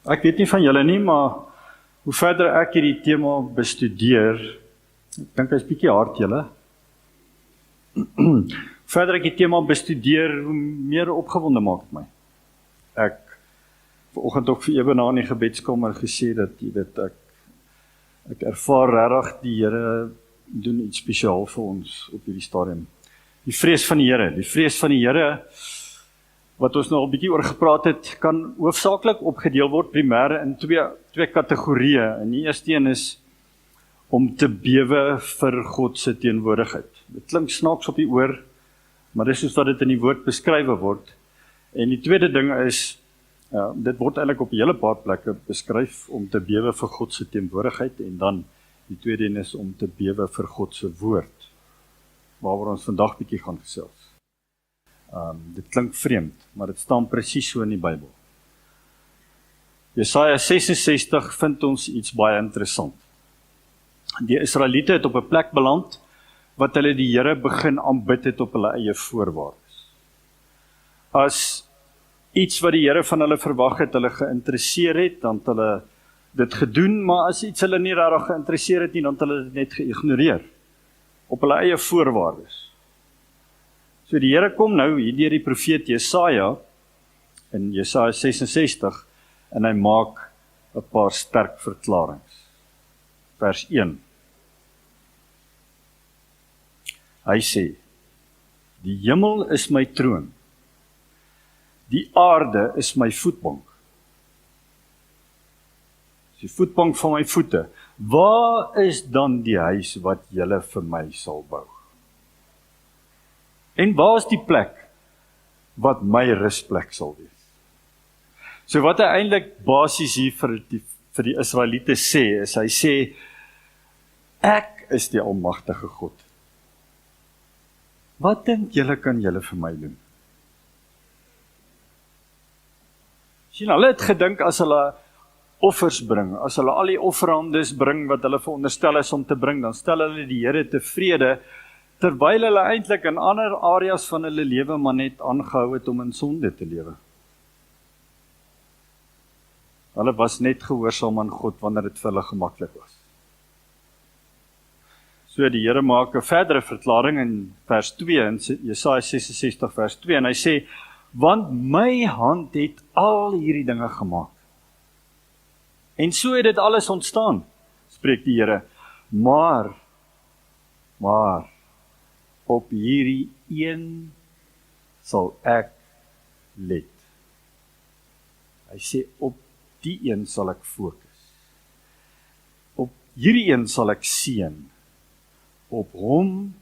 Ek weet nie van julle nie, maar hoe verder ek hierdie tema bestudeer, ek dink hy's bietjie hard julle. Hoe verder ek die tema bestudeer, hoe meer opgewonde maak dit my. Ek vanoggend ook vir Eben in die gebedskamer gesê dat jy weet ek ervaar regtig die Here doen iets spesiaal vir ons op hierdie stadium. Die vrees van die Here, wat ons nou al bietjie oor gepraat het, kan hoofsaaklik opgedeel word primêr in twee kategorieë. En die eerste een is om te bewe vir God se teenwoordigheid. Dit klink snaaks op die oor, maar dis soos wat dit in die woord beskrywe word. En die tweede ding is, dit word eintlik op 'n hele paar plekke beskryf om te bewe vir God se teenwoordigheid, en dan die tweede een is om te bewe vir God se woord, waaroor ons vandag bietjie gaan gesels. Dit klink vreemd, maar dit staan presies so in die Bybel. Jesaja 66 vind ons iets baie interessant. Die Israeliete het op 'n plek beland, wat hulle die Here begin aanbid het op hulle eie voorwaardes. As iets wat die Here van hulle verwag het, hulle geïnteresseer het, dan het hulle dit gedoen, maar as iets hulle nie regtig geïnteresseer het nie, dan het hulle dit net geïgnoreer, op hulle eie voorwaardes. So die Here kom nou hier deur die profeet Jesaja, in Jesaja 66, en hy maak 'n paar sterk verklaringe. Vers 1. Hy sê, die hemel is my troon, die aarde is my voetbank. Die voetbank van my voete. Waar is dan die huis wat julle vir my sal bou? En waar is die plek wat my rusplek sal wees? So wat hy eintlik basies hier vir die Israeliete sê, is hy sê, ek is die almagtige God. Wat dink julle kan julle vir my doen? Sien, hulle het gedink as hulle offers bring, as hulle al die offerandes bring wat hulle veronderstel is om te bring, dan stel hulle die Here tevrede, terwyl hulle eintlik in ander areas van hulle lewe maar net aangehou het om in sonde te lewe. Hulle was net gehoorsaam aan God wanneer dit vir hulle gemaklik was. So die Here maak 'n verdere verklaring in vers 2, in Jesaja 66 vers 2, en hy sê, want my hand het al hierdie dinge gemaak. En so het dit alles ontstaan, spreek die Here, maar, op hierdie een sal ek let. Hy sê, op die een sal ek fokus. Op hierdie een sal ek seën. Op hom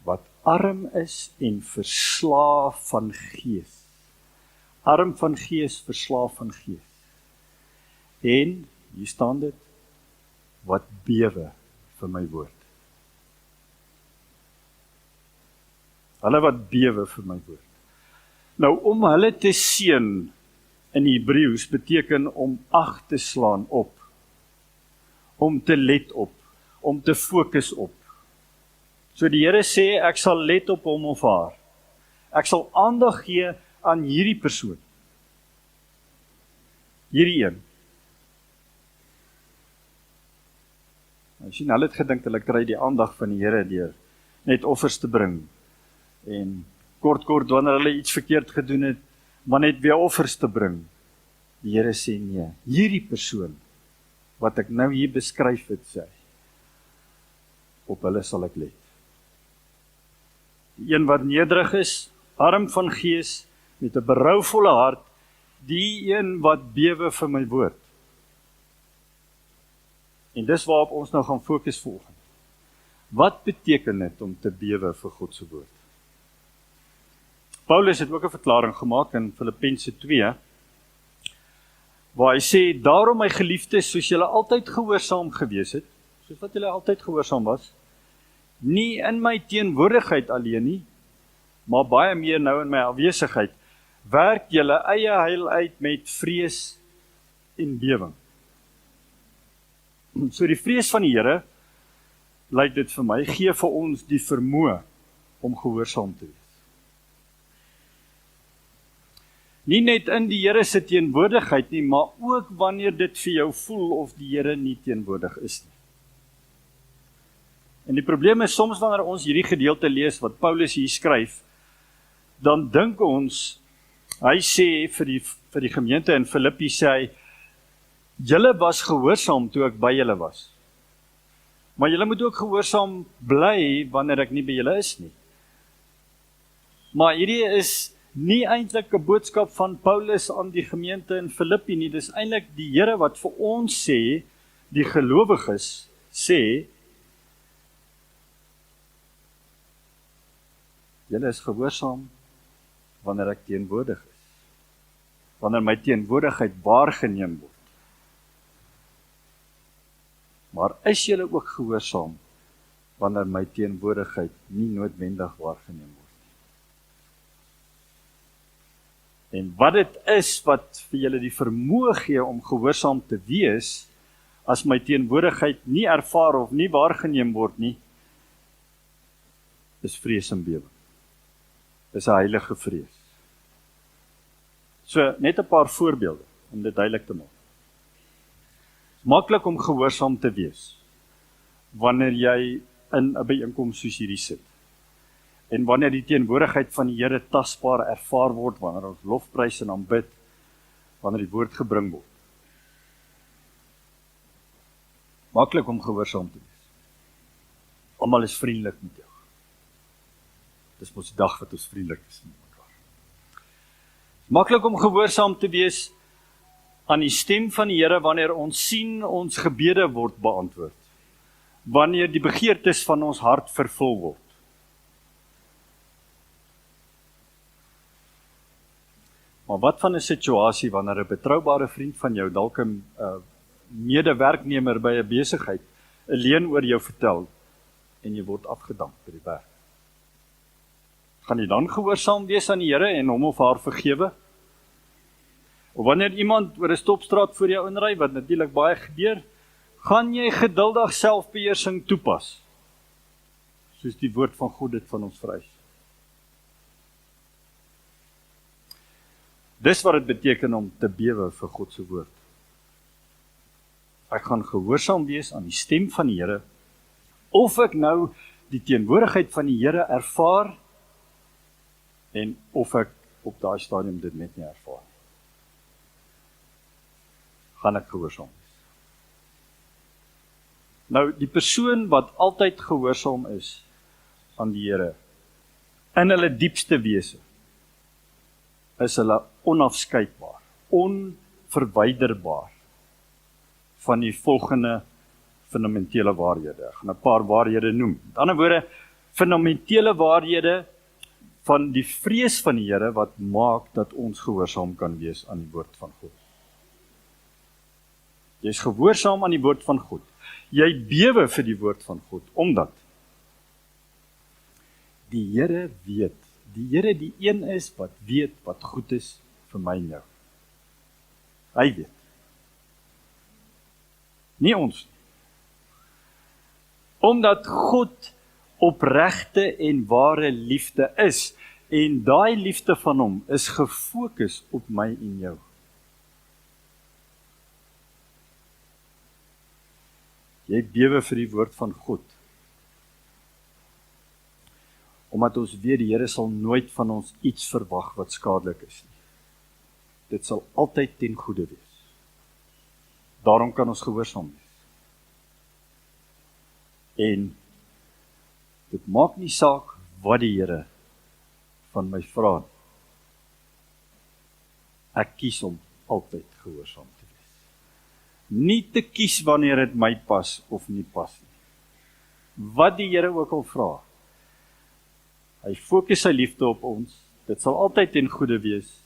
wat arm is en verslaaf van gees. Arm van gees, verslaaf van gees. En, hier staan dit, wat bewe vir my woord. Hulle wat bewe vir my woord. Nou, om hulle te seën in Hebreëus beteken om ag te slaan op, om te let op, om te fokus op. So die Here sê, ek sal let op hom of haar. Ek sal aandag gee aan hierdie persoon. Hierdie een. Nou, sien, hulle het gedink, hulle kry die aandag van die Here deur net offers te bring. En kort, wanneer hulle iets verkeerd gedoen het, maar net weer offers te bring. Die Here sê nee, hierdie persoon, wat ek nou hier beskryf het, sê, op hulle sal ek let. Die een wat nederig is, arm van gees, met 'n berouvolle hart, die een wat bewe vir my woord. En dis waarop ons nou gaan fokus volgende. Wat beteken dit om te bewe vir God se woord? Paulus het ook 'n verklaring gemaak in Filippense 2, waar hy sê, daarom my geliefdes, soos julle altyd gehoorsaam gewees het, soos wat julle altyd gehoorsaam was, nie in my teenwoordigheid alleen nie, maar baie meer nou in my afwesigheid, werk julle eie heil uit met vrees en bewering. So die vrees van die Here, lyk dit vir my, gee vir ons die vermoë om gehoorsaam te wees. Nie net in die Here se teenwoordigheid nie, maar ook wanneer dit vir jou voel of die Here nie teenwoordig is nie. En die probleem is soms wanneer ons hierdie gedeelte lees wat Paulus hier skryf, dan dink ons, hy sê vir die gemeente in Filippi, sê hy, julle was gehoorsaam toe ek by julle was. Maar julle moet ook gehoorsaam bly wanneer ek nie by julle is nie. Maar hierdie is nie eintlik 'n boodskap van Paulus aan die gemeente in Filippi nie, dis eintlik die Here wat vir ons sê, die gelowiges sê, julle is gehoorsaam wanneer ek teenwoordig is. Wanneer my teenwoordigheid waargeneem word. Maar is julle ook gehoorsaam wanneer my teenwoordigheid nie noodwendig waargeneem word? En wat dit is wat vir julle die vermoë gee om gehoorsaam te wees, as my teenwoordigheid nie ervaar of nie waargeneem word nie, is vrees en bewe. Is 'n heilige vrees. So, net 'n paar voorbeelde, om dit duidelik te maak. Maklik om gehoorsaam te wees, wanneer jy in 'n byeenkoms soos hierdie sit. En wanneer die teenwoordigheid van die Here tasbaar ervaar word, wanneer ons lofprys en aanbid, wanneer die woord gebring word. Maklik om gehoorsaam te wees. Almal is vriendelik met jou. Dis mos die dag wat ons vriendelik is met mekaar. Maklik om gehoorsaam te wees aan die stem van die Here wanneer ons sien ons gebede word beantwoord. Wanneer die begeertes van ons hart vervul word. Maar wat van 'n situasie wanneer 'n betroubare vriend van jou, dalk 'n medewerknemer by 'n besigheid, 'n leuen oor jou vertel en jy word afgedank by die werk? Gaan jy dan gehoorsaam wees aan die Here en hom of haar vergewe? Of wanneer iemand oor 'n stopstraat voor jou inry, wat natuurlik baie gebeur, gaan jy geduldig selfbeheersing toepas, soos die woord van God dit van ons vereis. Dis wat dit beteken om te bewe vir God se woord. Ek gaan gehoorsaam wees aan die stem van die Here, of ek nou die teenwoordigheid van die Here ervaar, en of ek op daai stadium dit net nie ervaar. Gaan ek gehoorsaam wees. Nou, die persoon wat altyd gehoorsaam is aan die Here, in hulle diepste wese, is hulle onafskeidbaar, onverwyderbaar van die volgende fundamentele waarhede. Ek gaan 'n paar waarhede noem. Met ander woorde, fundamentele waarhede van die vrees van die Here wat maak dat ons gehoorsaam kan wees aan die woord van God. Jy is gehoorsaam aan die woord van God. Jy bewe vir die woord van God, omdat die Here weet, die Here die een is wat weet wat goed is vir my en jou. Hy weet. Nie ons nie. Omdat God opregte en ware liefde is, en daai liefde van hom is gefokus op my en jou. Jy bewe vir die woord van God, omdat ons weet die Here sal nooit van ons iets verwag wat skadelik is nie. Dit sal altyd ten goeie wees. Daarom kan ons gehoorsaam wees. En dit maak nie saak wat die Here van my vra nie. Ek kies om altyd gehoorsaam te wees. Nie te kies wanneer dit my pas of nie pas nie. Wat die Here ook al vra. Hy fokus sy liefde op ons. Dit sal altyd ten goeie wees.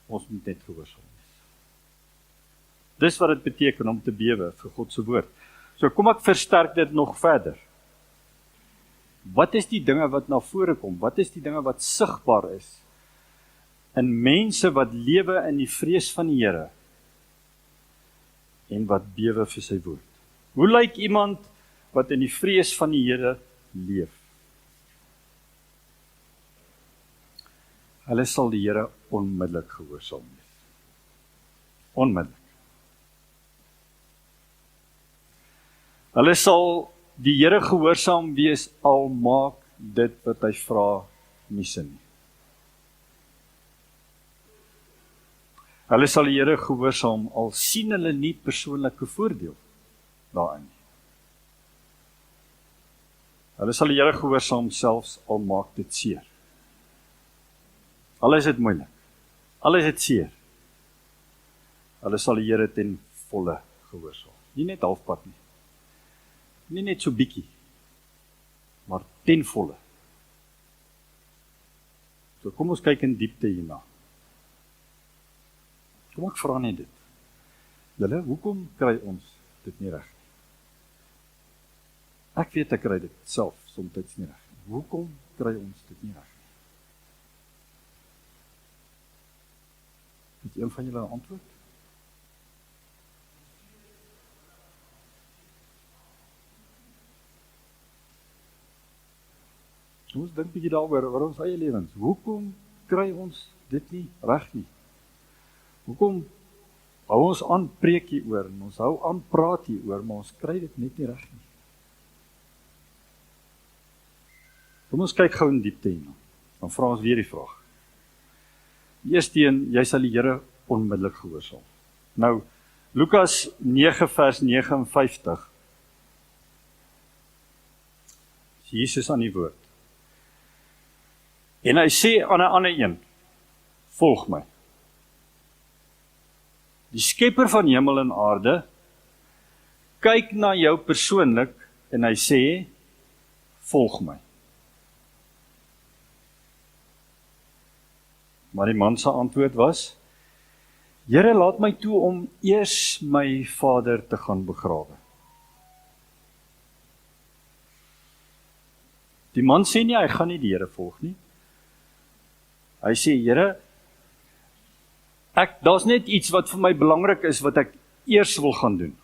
Ons moet net gehoorsaam wees. Dis wat dit beteken om te bewe vir God se woord. So kom ek versterk dit nog verder. Wat is die dinge wat na vore kom? Wat is die dinge wat sigbaar is in mense wat lewe in die vrees van die Here en wat bewe vir sy woord? Hoe lyk iemand wat in die vrees van die Here leef? Hulle sal die Here onmiddellik gehoorsaam wees. Onmiddellik. Hulle sal die Here gehoorsaam wees, al maak dit wat hy vra nie sin nie. Hulle sal die Here gehoorsaam, al sien hulle nie persoonlike voordeel daarin nie. Hulle sal die Here gehoorsaam, selfs al maak dit seer. Al is dit moeilik, al is dit seer. Hulle sal die Here ten volle gehoorsaam. Nie net halfpad nie. Nie net so bietjie, maar ten volle. So kom ons kyk in diepte hierna. Kom ek vra net dit. Julle, hoekom kry ons dit nie reg nie? Ek weet ek kry dit self soms nie reg nie. Hoekom kry ons dit nie reg nie? Het een van julle 'n antwoord? Ons dink bietjie daaroor oor ons eie lewens. Hoekom kry ons dit nie reg nie? Hoekom hou ons aan preek hieroor en ons hou aan praat hieroor, maar ons kry dit net nie reg nie? Kom ons kyk gou in diepte hierna. Dan vra ons weer die vraag. Die eerste een, jy sal die Here onmiddellik gehoorsaam. Nou, Lukas 9 vers 59. Jesus aan die woord. En hy sê aan 'n ander een, volg my. Die skepper van hemel en aarde, kyk na jou persoonlik en hy sê, volg my. Maar die man se antwoord was, Here, laat my toe om eers my vader te gaan begrawe. Die man sê nie, hy gaan nie die Here volg nie. Hy sê, Here, daar's net iets wat vir my belangrik is, wat ek eers wil gaan doen.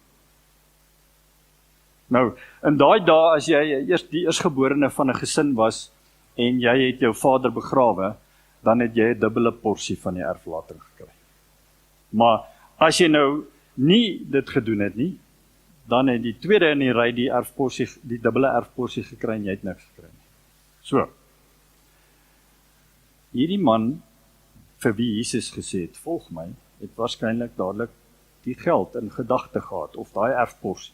Nou, in daai dae, as jy die eerstgeborene van 'n gesin was, en jy het jou vader begrawe, dan het jy 'n dubbele porsie van die erflating gekry. Maar, as jy nou nie dit gedoen het nie, dan het die tweede in die ry die dubbele erfporsie gekry, en jy het niks gekry nie. So, hierdie man, vir wie Jesus gesê het, volg my, het waarskynlik dadelik die geld in gedagte gehad, of daai erfporsie.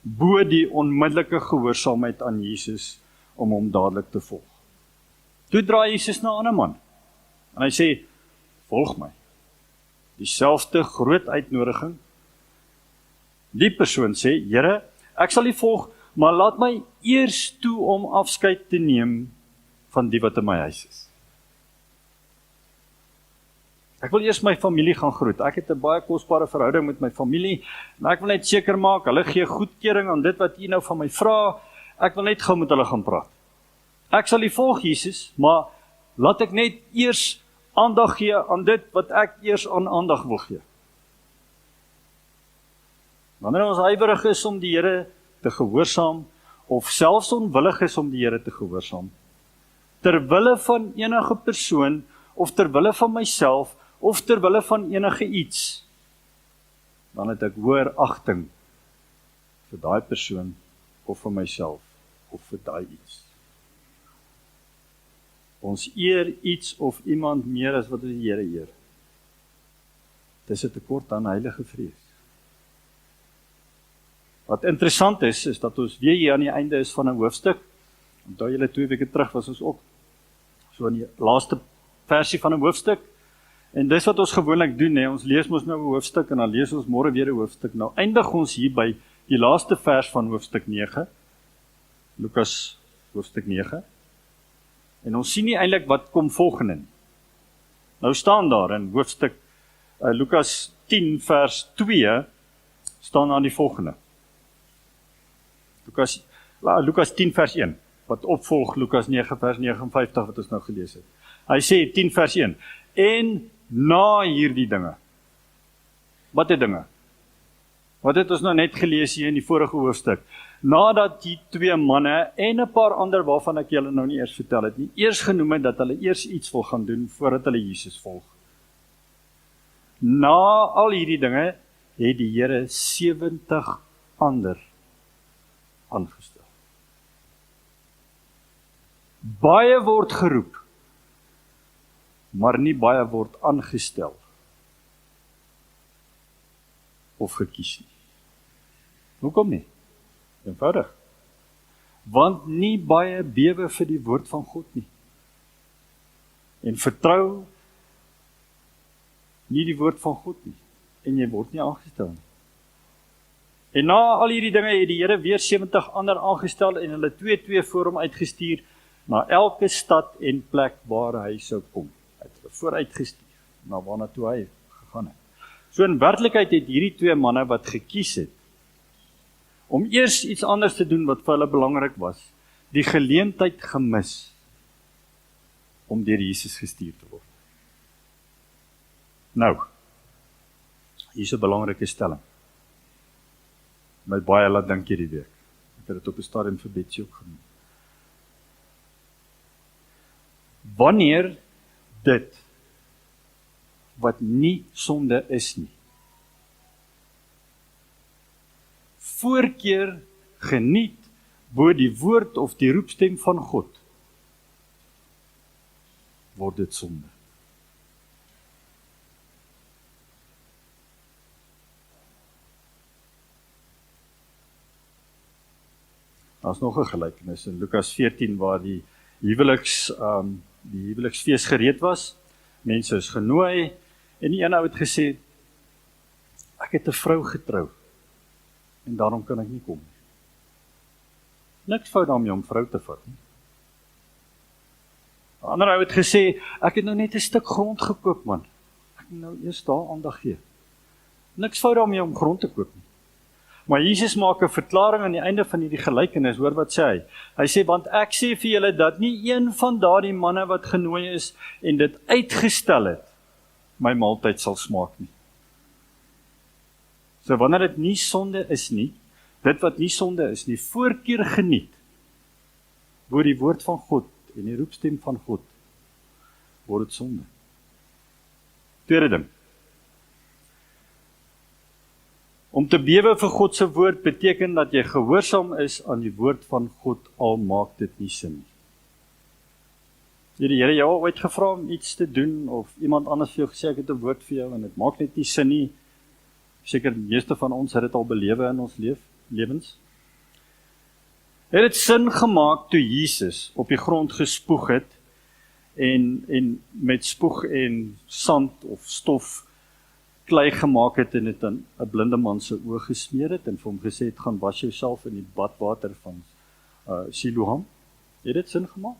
Bo die onmiddellike gehoorsaamheid aan Jesus, om hom dadelik te volg. Toe draai Jesus na 'n ander man, en hy sê, volg my. Dieselfde groot uitnodiging. Die persoon sê, Here, ek sal U volg, maar laat my eers toe om afskeid te neem van die wat in my huis is. Ek wil eers my familie gaan groet. Ek het 'n baie kosbare verhouding met my familie, en ek wil net seker maak, hulle gee goedkeuring aan dit wat U nou van my vra. Ek wil net gou met hulle gaan praat. Ek sal U volg, Jesus, maar laat ek net eers aandag gee aan dit wat ek eers aan aandag wil gee. Wanneer ons ywerig is om die Here te gehoorsaam, of selfs onwillig is om die Here te gehoorsaam, terwille van enige persoon, of terwille van myself, of terwille van enige iets, dan het ek hoër agting vir daai persoon, of vir myself, of vir daai iets. Ons eer iets of iemand meer as wat ons die Here eer. Dis 'n tekort aan heilige vrees. Wat interessant is dat ons weer hier aan die einde is van 'n hoofstuk. Onthou julle 2 weke terug was ons ook so in die laaste versie van 'n hoofstuk. En dis wat ons gewoonlik doen, hè. Ons lees mos nou 'n hoofstuk en dan lees ons môre weer 'n hoofstuk. Nou eindig ons hier by die laaste vers van hoofstuk 9. Lukas hoofstuk 9. En ons sien nie eintlik wat kom volgende nie. Nou staan daar in hoofstuk Lukas 10 vers 2 staan daar die volgende. Lukas 10 vers 1, wat opvolg Lukas 9 vers 59 wat ons nou gelees het. Hy sê 10 vers 1, en na hierdie dinge. Wat het dinge? Wat het ons nou net gelees hier in die vorige hoofstuk? nadat die 2 manne en 'n paar ander waarvan ek julle nou nie eers vertel het nie, eers genoem het dat hulle eers iets wil gaan doen voordat hulle Jesus volg. Na al hierdie dinge het die Here 70 ander aangestel. Baie word geroep, maar nie baie word aangestel of gekies nie. Hoekom nie? Eenvoudig. Want nie baie bewe vir die woord van God nie. En vertrou nie die woord van God nie. En jy word nie aangestel nie. En na al hierdie dinge het die Here weer 70 ander aangestel en hulle 2 voor hom uitgestuur na elke stad en plek waar hy sou kom. Hy het hulle vooruitgestuur na waarna toe hy gegaan het. So in werklikheid het hierdie 2 manne wat gekies het om eers iets anders te doen wat vir hulle belangrik was, die geleentheid gemis om deur Jesus gestuur te word. Nou, hier is 'n belangrike stelling. My baie laat dink hierdie week. Ek het dit op 'n stadium vir Betsy ook genoem. Wanneer dit wat nie sonde is nie, voorkeur geniet bo die woord of die roepstem van God, word dit sonde. Daar's nog 'n gelykenis in Lukas 14 waar die huweliksfees gereed was. Mense is genooi en die een ou het gesê, ek het 'n vrou getrou en daarom kan ek nie kom nie. Niks fout daarmee om vrou te vat nie. 'n Ander ou het gesê, ek het nou net 'n stuk grond gekoop man. Ek moet nou eers daar aandag gee. Niks fout daarmee om grond te koop nie. Maar Jesus maak 'n verklaring aan die einde van hierdie gelykenis, hoor wat sê hy? Hy sê, want ek sê vir julle dat nie een van daardie manne wat genooi is en dit uitgestel het, my maaltyd sal smaak nie. So wanneer dit nie sonde is nie, dit wat nie sonde is nie, voorkeur geniet, oor die woord van God en die roepstem van God, word dit sonde. Tweede ding. Om te bewe vir God se woord beteken dat jy gehoorsaam is aan die woord van God, al maak dit nie sin nie. Het die Here jou al ooit gevra om iets te doen, of iemand anders vir jou gesê, ek het 'n woord vir jou, en dit maak net nie sin nie. Seker die meeste van ons het dit al belewe in ons lewens. Het dit sin gemaak toe Jesus op die grond gespoeg het, en met spoeg en sand of stof klei gemaak het en dit aan 'n blinde man se oë gesmeer het en vir hom gesê het, gaan was jouself in die badwater van Siloam. Het dit sin gemaak?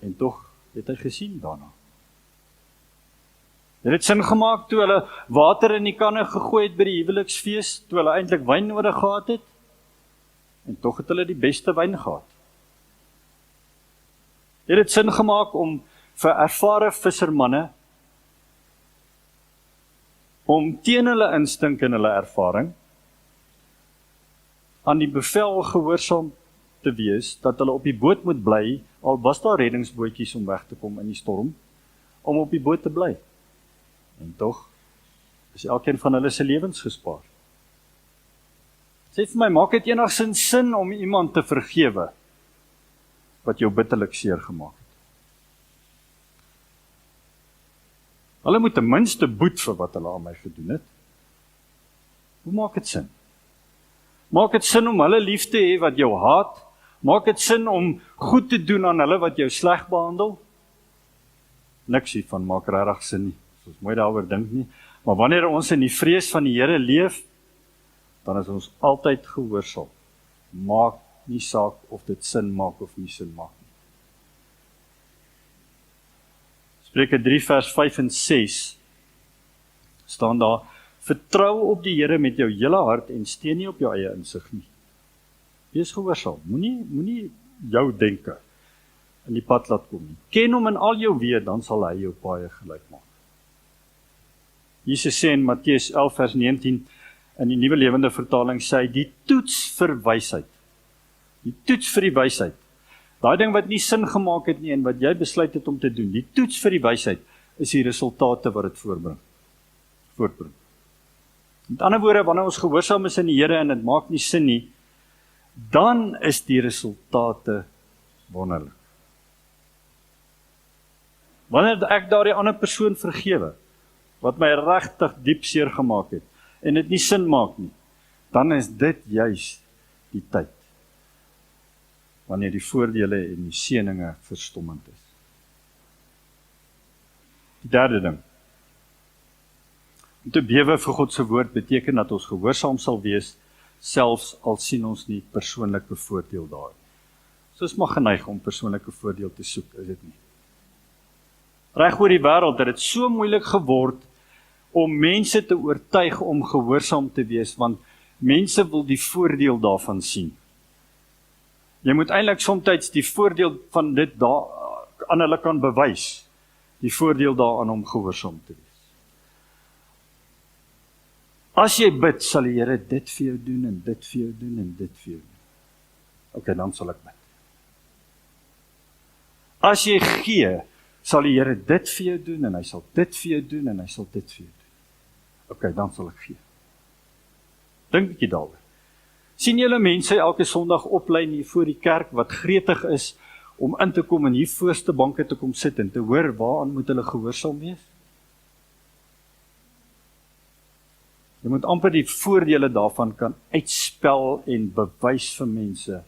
En tog het hy gesien daarna. Het dit sin gemaak toe hulle water in die kanne gegooi het by die huweliksfees, toe hulle eintlik wyn nodig gehad het? En tog het hulle die beste wyn gehad. Het dit sin gemaak om vir ervare vissermanne om teen hulle instink en hulle ervaring aan die bevel gehoorsaam te wees dat hulle op die boot moet bly, al was daar reddingsbootjies om weg te kom in die storm, om op die boot te bly. En tog is elkeen van hulle se lewens gespaar. Sê vir my, maak dit enigsins sin om iemand te vergewe wat jou bitterlik seer gemaak het? Hulle moet ten minste boet vir wat hulle aan my gedoen het. Hoe maak dit sin? Maak dit sin om hulle lief te hê wat jou haat? Maak dit sin om goed te doen aan hulle wat jou sleg behandel? Niks hiervan maak regtig sin nie. Ons mooi daaroor dink nie. Maar wanneer ons in die vrees van die Here leef, dan is ons altyd gehoorsaam. Maak nie saak of dit sin maak of nie sin maak nie. Spreuke 3 vers 5 en 6 staan daar, vertrou op die Here met jou hele hart en steun nie op jou eie insig nie. Wees gehoorsaam, moenie jou denke in die pad laat kom nie. Ken hom in al jou weë, dan sal hy jou paaie gelyk maak. Jesus sê in Matteus 11 vers 19, In die Nuwe Lewende Vertaling sê hy, die toets vir wysheid. Die toets vir die wysheid. Daai ding wat nie sin gemaak het nie en wat jy besluit het om te doen, die toets vir die wysheid is die resultate wat dit voortbring. Met ander woorde, wanneer ons gehoorsaam is in die Here en dit maak nie sin nie, dan is die resultate wonderlik. Wanneer ek daardie ander persoon vergewe, wat my regtig diep seer gemaak het, en dit nie sin maak nie, dan is dit juis die tyd, wanneer die voordele en die seëninge verstommend is. Die derde ding, om te bewe vir God se woord beteken dat ons gehoorsaam sal wees, selfs al sien ons nie persoonlike voordeel daar. So is maar geneig om persoonlike voordeel te soek, is dit nie? Reg oor die wêreld het dit so moeilik geword om mense te oortuig om gehoorsaam te wees, want mense wil die voordeel daarvan sien. Jy moet eintlik soms die voordeel van dit aan hulle kan bewys, die voordeel daaraan om gehoorsaam te wees. As jy bid, sal die Here dit vir jou doen, en dit vir jou doen, en dit vir jou doen. Ok, dan sal ek bid. As jy gee, sal die Here dit vir jou doen, en hy sal dit vir jou doen, en hy sal dit vir jou doen. Ok, dan sal ek gee. Dink 'n bietjie daaroor. Sien julle mense elke Sondag oplei hier voor die kerk, wat gretig is, om in te kom en hier voorste banke te kom sit, en te hoor waaraan moet hulle gehoorsaam wees? Jy moet amper die voordele daarvan kan uitspel en bewys vir mense,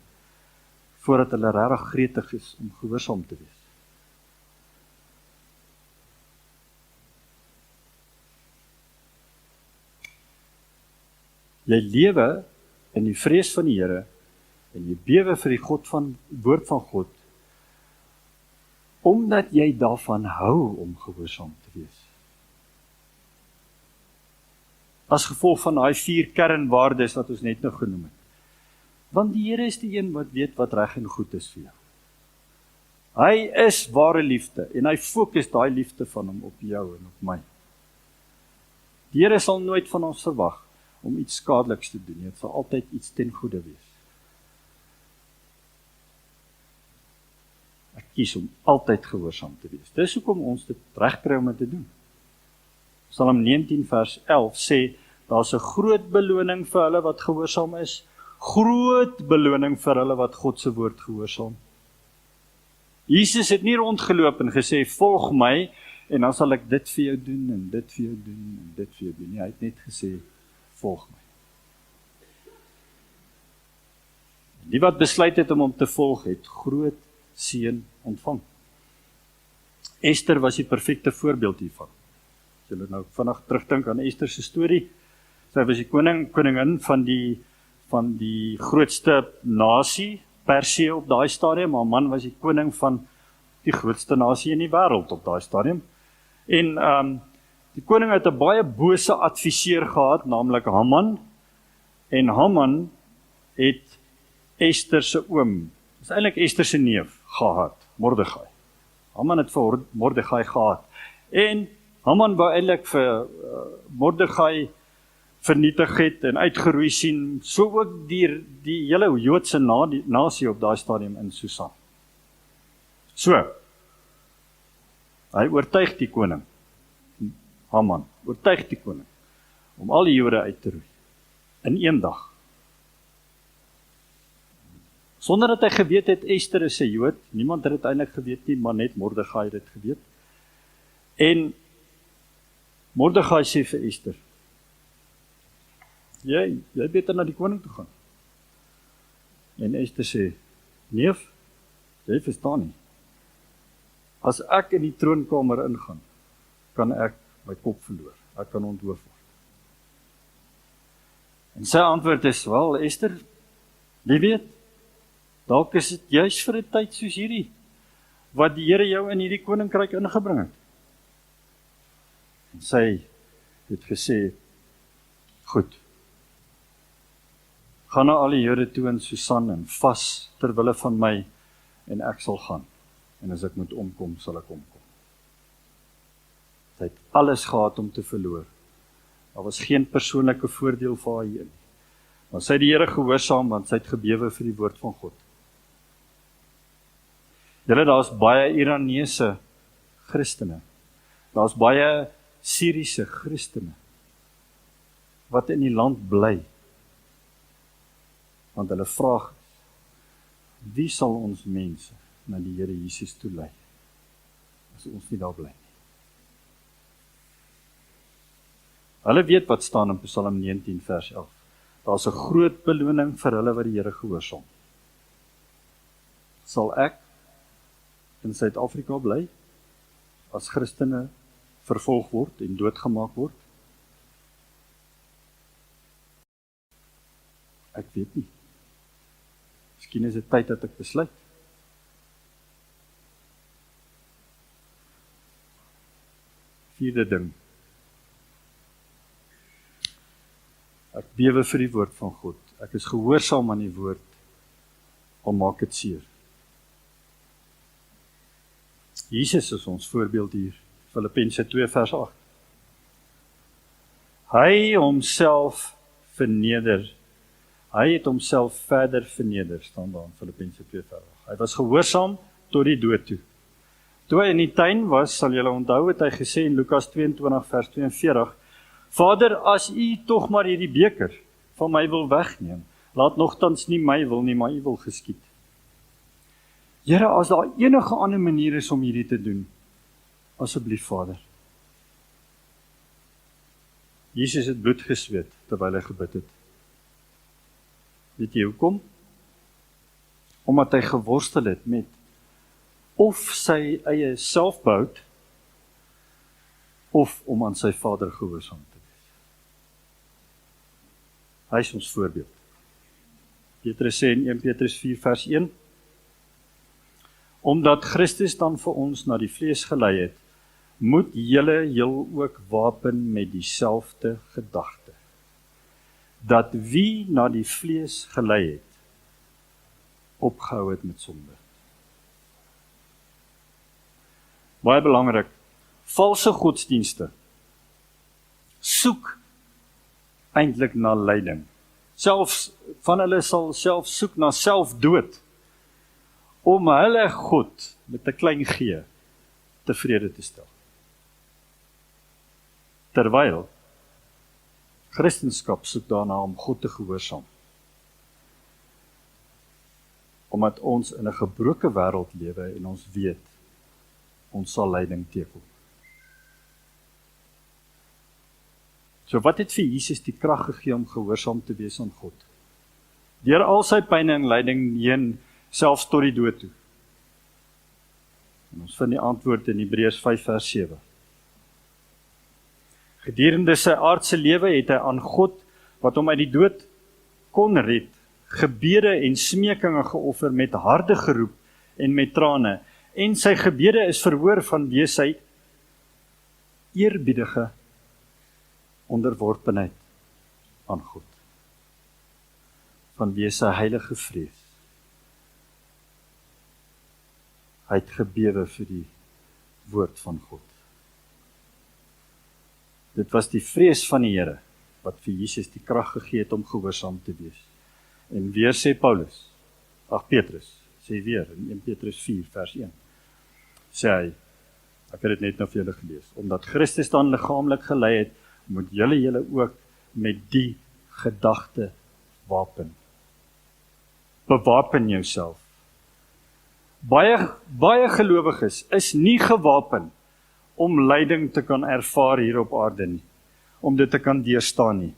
voordat hulle regtig gretig is om gehoorsaam te wees. Jy lewe in die vrees van die Here, en jy bewe vir die woord van God, omdat jy daarvan hou om gehoorsaam te wees. As gevolg van daai 4 kernwaardes wat ons net nou genoem het. Want die Here is die een wat weet wat reg en goed is vir jou. Hy is ware liefde, en hy fokus daai liefde van hom op jou en op my. Die Here sal nooit van ons verwag om iets skadeliks te doen. Dit sal altyd iets ten goeie wees. Ek kies om altyd gehoorsaam te wees. Dis hoekom ons dit regkry om dit te doen. Psalm 19 vers 11 sê, daar's 'n groot beloning vir hulle wat gehoorsaam is, groot beloning vir hulle wat God se woord gehoorsaam. Jesus het nie rondgeloop en gesê, volg my, en dan sal ek dit vir jou doen, en dit vir jou doen, en dit vir jou doen. Nee, hy het net gesê, volg my. Die wat besluit het om hom te volg, het groot seën ontvang. Ester was die perfekte voorbeeld hiervan. As julle nou vinnig terugdink aan Ester se storie, sy was die koningin van die grootste nasie, Persië op daai stadium, haar man was die koning van die grootste nasie in die wêreld op daai stadium. En die koning het 'n baie bose adviseur gehad, naamlik Haman, en Haman het Ester se oom, dis eintlik Ester se neef, gehad, Mordegai. Haman het vir Mordegai gehad, en Haman wou eintlik vir Mordegai vernietig het en uitgeroei sien, so ook die hele Joodse nasie op daai stadium in Susan. So, hy oortuig die koning, Haman, oortuig die koning, om al die Jode uit te roei, in een dag. Sonder dat hy geweet het, Ester is 'n Jood, niemand het dit eintlik geweet nie, maar net Mordegai het dit geweet. En Mordegai sê vir Ester, jy beter na die koning toe gaan. En Ester sê, neef, jy verstaan nie. As ek in die troonkamer ingaan, kan ek my kop verloor. Ek kan onthoof word. En sy antwoord is, wel, Ester, jy weet, dalk is dit juis vir 'n tyd soos hierdie, wat die Here jou in hierdie koninkryk ingebring het. En sy het gesê, goed, gaan na al die Jode toe in Susan en vas terwille van my, en ek sal gaan. En as ek moet omkom, sal ek omkom. Sy het alles gehad om te verloor, Daar was geen persoonlike voordeel vir haar hier nie. Maar sy het die Here gehoorsaam, want sy het gebewe vir die woord van God. Julle, daar's baie Iranese Christene. Daar's baie Syriese Christene wat in die land bly. Want hulle vraag, wie sal ons mense na die Here Jesus toe lei, as ons nie daar bly nie? Hulle weet wat staan in Psalm 19 vers 11. Daar's 'n groot beloning vir hulle wat die Here gehoorsaam. Sal ek in Suid-Afrika bly, as Christene vervolg word en doodgemaak word? Ek weet nie. Miskien is dit tyd dat ek besluit. Vierde ding. Ek bewe vir die woord van God. Ek is gehoorsaam aan die woord, al maak dit seer. Jesus is ons voorbeeld hier, Filippense 2 vers 8. Hy homself verneder. Hy het homself verder verneder, staan daar in Filippense 2 vers 8. Hy was gehoorsaam tot die dood toe. Toe hy in die tuin was, sal julle onthou, het hy gesê in Lukas 22 vers 42, Vader, as u tog maar hierdie beker van my wil wegneem, laat nogtans nie my wil nie, maar u wil geskied. Here, as daar enige ander manier is om hierdie te doen, asseblief Vader. Jesus het bloed gesweet terwyl hy gebid het. Weet jy hoekom? Omdat hy geworstel het met of sy eie selfbehoud, of om aan sy Vader gehoorsaam te wees. Hy is ons voorbeeld. Petrus sê in 1 Petrus 4 vers 1, omdat Christus dan vir ons na die vlees gelei het, moet julle heel ook wapen met dieselfde gedagte, dat wie na die vlees gelei het, opgehou het met sonde. Baie belangrik, valse godsdienste soek eintlik na lyding. Selfs van hulle sal self soek na selfdood, om hulle God met 'n klein g tevrede te stel. Terwyl Christendom soek daarna om God te gehoorsaam. Omdat ons in 'n gebroke wêreld lewe en ons weet, ons sal lyding teekom. So wat het vir Jesus die krag gegee om gehoorsaam te wees aan God? Deur al sy pyn en lyding heen, selfs tot die dood toe. En ons vind die antwoord in Hebreërs 5 vers 7. Gedurende sy aardse lewe het hy aan God, wat hom uit die dood kon red, gebede en smekinge geoffer met harde geroep en met trane, en sy gebede is verhoor vanweë sy eerbiedige onderworpenheid aan God, vanweë sy heilige vrees. Hy het gebewe vir die woord van God. Dit was die vrees van die Here wat vir Jesus die krag gegee het om gehoorsaam te wees. En weer sê Petrus, sê weer in 1 Petrus 4 vers 1, sê hy, ek het dit net nou vir julle gelees, omdat Christus dan liggaamlik gelei het, moet julle ook met die gedagte wapen. Bewapen jouself. Baie gelowiges is nie gewapen om lyding te kan ervaar hier op aarde nie, om dit te kan deurstaan nie.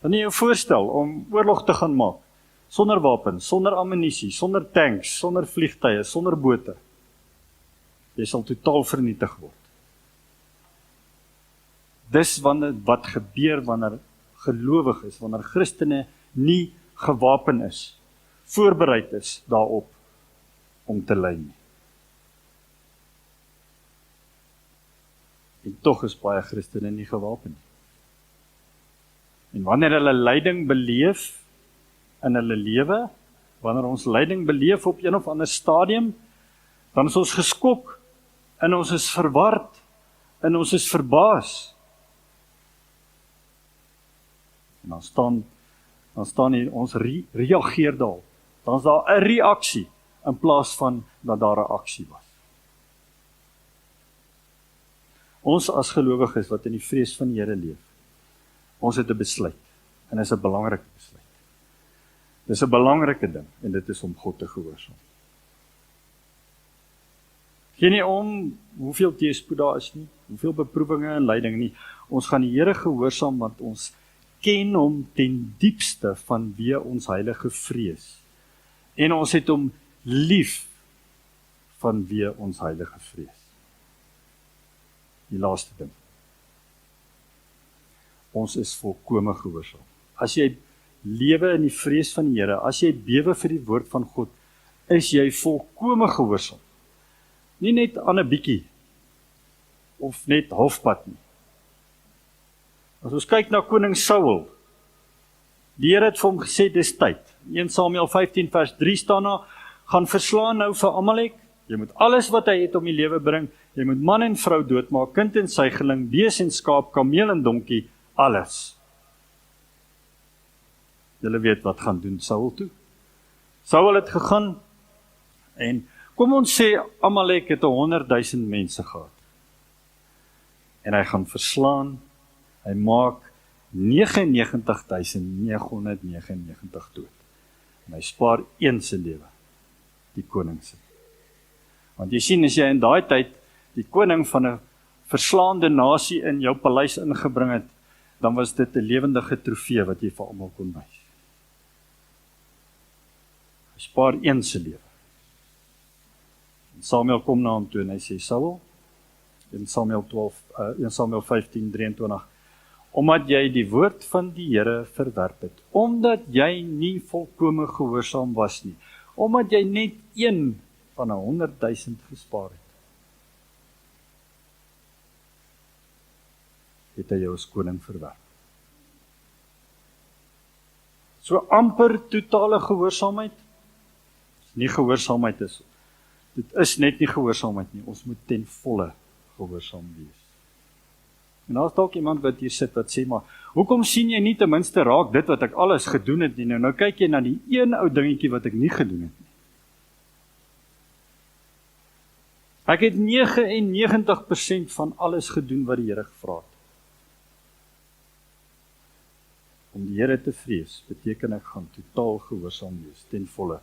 Kan jy jou voorstel om oorlog te gaan maak, sonder wapens, sonder ammunisie, sonder tanks, sonder vliegtuie, sonder bote? Jy sal totaal vernietig word. Dis wat gebeur wanneer gelowig is, wanneer Christene nie gewapen is, voorbereid is daarop om te ly nie. En tog is baie Christene nie gewapen nie. En wanneer hulle lyding beleef in hulle lewe, wanneer ons lyding beleef op een of ander stadium, dan is ons geskok, en ons is verward, en ons is verbaas, En dan staan hier, ons reageer daarop. Dan is daar 'n reaksie, in plaas van dat daar 'n aksie was. Ons as gelowiges wat in die vrees van die Here leef, ons het 'n besluit, en dit is 'n belangrike besluit. Dit is 'n belangrike ding, en dit is om God te gehoorsaam. Geen nie om hoeveel teëspoed daar is nie, hoeveel beproewinge en lyding nie. Ons gaan die Here gehoorsaam, want ons ken hom ten diepste van wie ons heilige vrees. En ons het hom lief van wie ons heilige vrees. Die laaste ding. Ons is volkome gehoorsaam. As jy lewe in die vrees van die Here, as jy bewe vir die woord van God, is jy volkome gehoorsaam. Nie net aan 'n bietjie, of net halfpad nie. As ons kyk na koning Saul, die Here het vir hom gesê, dis tyd. 1 Samuel 15 vers 3 staan daar, gaan verslaan nou vir Amalek, jy moet alles wat hy het om die lewe bring, jy moet man en vrou doodmaak, kind en suigeling, bees en skaap, kameel en donkie, alles. Julle weet wat gaan doen Saul toe. Saul het gegaan, en kom ons sê, Amalek het 100,000 mense gehad. En hy gaan verslaan, hy maak 99,999 dood. En hy spaar een se lewe, die koning se. Want jy sien, as jy in daai tyd die koning van 'n verslaande nasie in jou paleis ingebring het, dan was dit 'n lewendige trofee wat jy vir almal kon wys. Hy spaar een se lewe. En Samuel kom na hom toe en hy sê, Saul, in 1 Samuel 15:23, omdat jy die woord van die Here verwerp het, omdat jy nie volkome gehoorsaam was nie, omdat jy net een van 100,000 gespaar het hy jou as koning verwerp. So amper totale gehoorsaamheid, nie gehoorsaamheid is. Dit is net nie gehoorsaamheid nie, ons moet ten volle gehoorsaam wees. En daar is dalk iemand wat hier sit wat sê, maar hoekom sien jy nie ten minste raak dit wat ek alles gedoen het nie? Nou kyk jy na die een ou dingetjie wat ek nie gedoen het nie. Ek het 99% van alles gedoen wat die Here gevra het. Om die Here te vrees, beteken ek gaan totaal gehoorsaam wees, ten volle.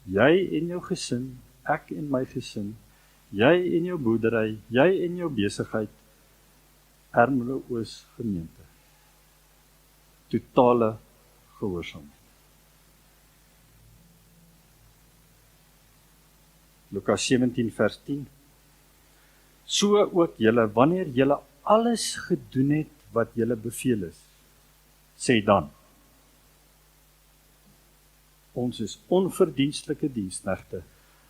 Jy en jou gesin, ek en my gesin, jy en jou boerdery, jy en jou besigheid, Ermelo Oos gemeente. Totale gehoorsaamheid. Lukas 17 vers 10. So ook julle, wanneer julle alles gedoen het wat julle beveel is, sê dan, ons is onverdienstelike diensknegte,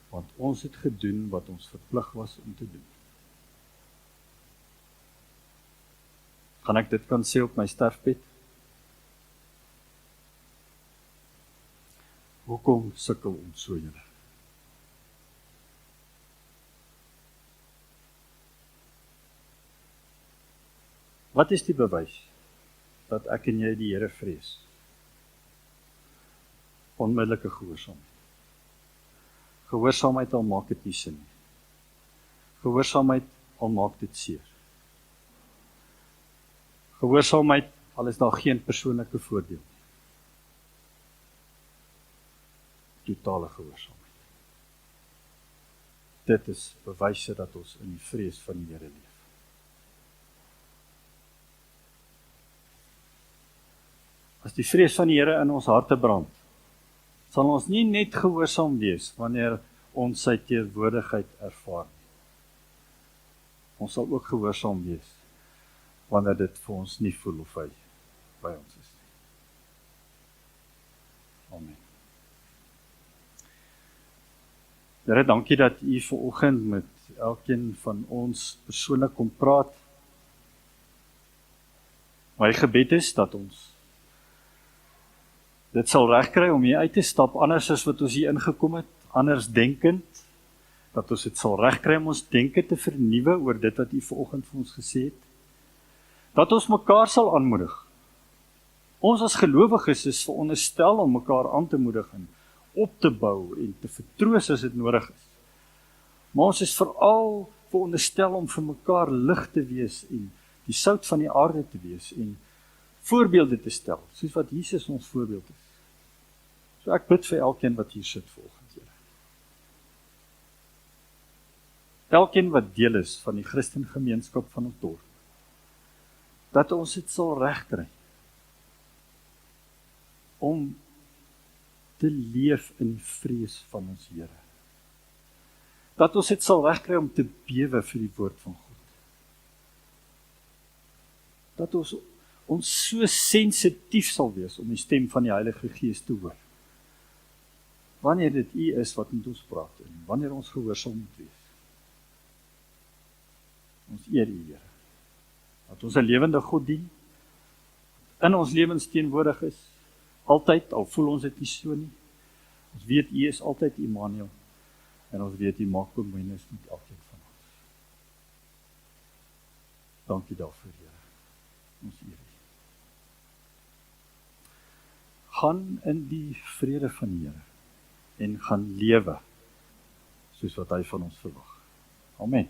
want ons het gedoen wat ons verplig was om te doen. Gaan ek dit kan sê op my sterfbed? Hoekom sukkel ons so julle? Wat is die bewys dat ek en jy die Here vrees? Onmiddellike gehoorsaamheid. Gehoorsaamheid al maak dit nie sin nie. Gehoorsaamheid al maak dit seer. Gehoorsaamheid al is daar geen persoonlike voordeel nie. Totale gehoorsaamheid. Dit is bewyse dat ons in die vrees van die Here leef. As die vrees van die Here in ons harte brand, sal ons nie net gehoorsaam wees wanneer ons sy teenwoordigheid ervaar nie. Ons sal ook gehoorsaam wees wanneer dit vir ons nie voel of hy by ons is nie. Amen. Here, dankie dat u vanoggend met elkeen van ons persoonlik kom praat. My gebed is dat ons dit sal regkry om hier uit te stap, anders as wat ons hier ingekom het, anders denkend, dat ons dit sal regkry om ons denke te vernuwe oor dit wat u vanoggend vir ons gesê het, dat ons mekaar sal aanmoedig, Ons as gelowiges is veronderstel om mekaar aan te moedig en op te bou en te vertroos as dit nodig is. Maar ons is veral veronderstel om vir mekaar lig te wees en die sout van die aarde te wees en voorbeelde te stel, soos wat Jesus ons voorbeeld is. So ek bid vir elkeen wat hier sit volgens Here. Elkeen wat deel is van die Christengemeenskap van ons dorp, dat ons dit sal regkry om te leef in die vrees van ons Here. Dat ons dit sal regkry om te bewe vir die woord van God. Dat ons so sensitief sal wees om die stem van die Heilige Gees te hoor. Wanneer dit U is wat met ons praat en wanneer ons gehoorsaam moet wees. Ons eer U, Here. Dat ons 'n lewende God dien, in ons lewens teenwoordig is, altyd, al voel ons dit nie so nie. Ons weet U is altyd Immanuel, en ons weet U maak bemoeienis met elkeen van ons. Dankie daarvoor, Here. Ons eer U. Gaan in die vrede van die Here, en gaan lewe, soos wat hy van ons verwag. Amen.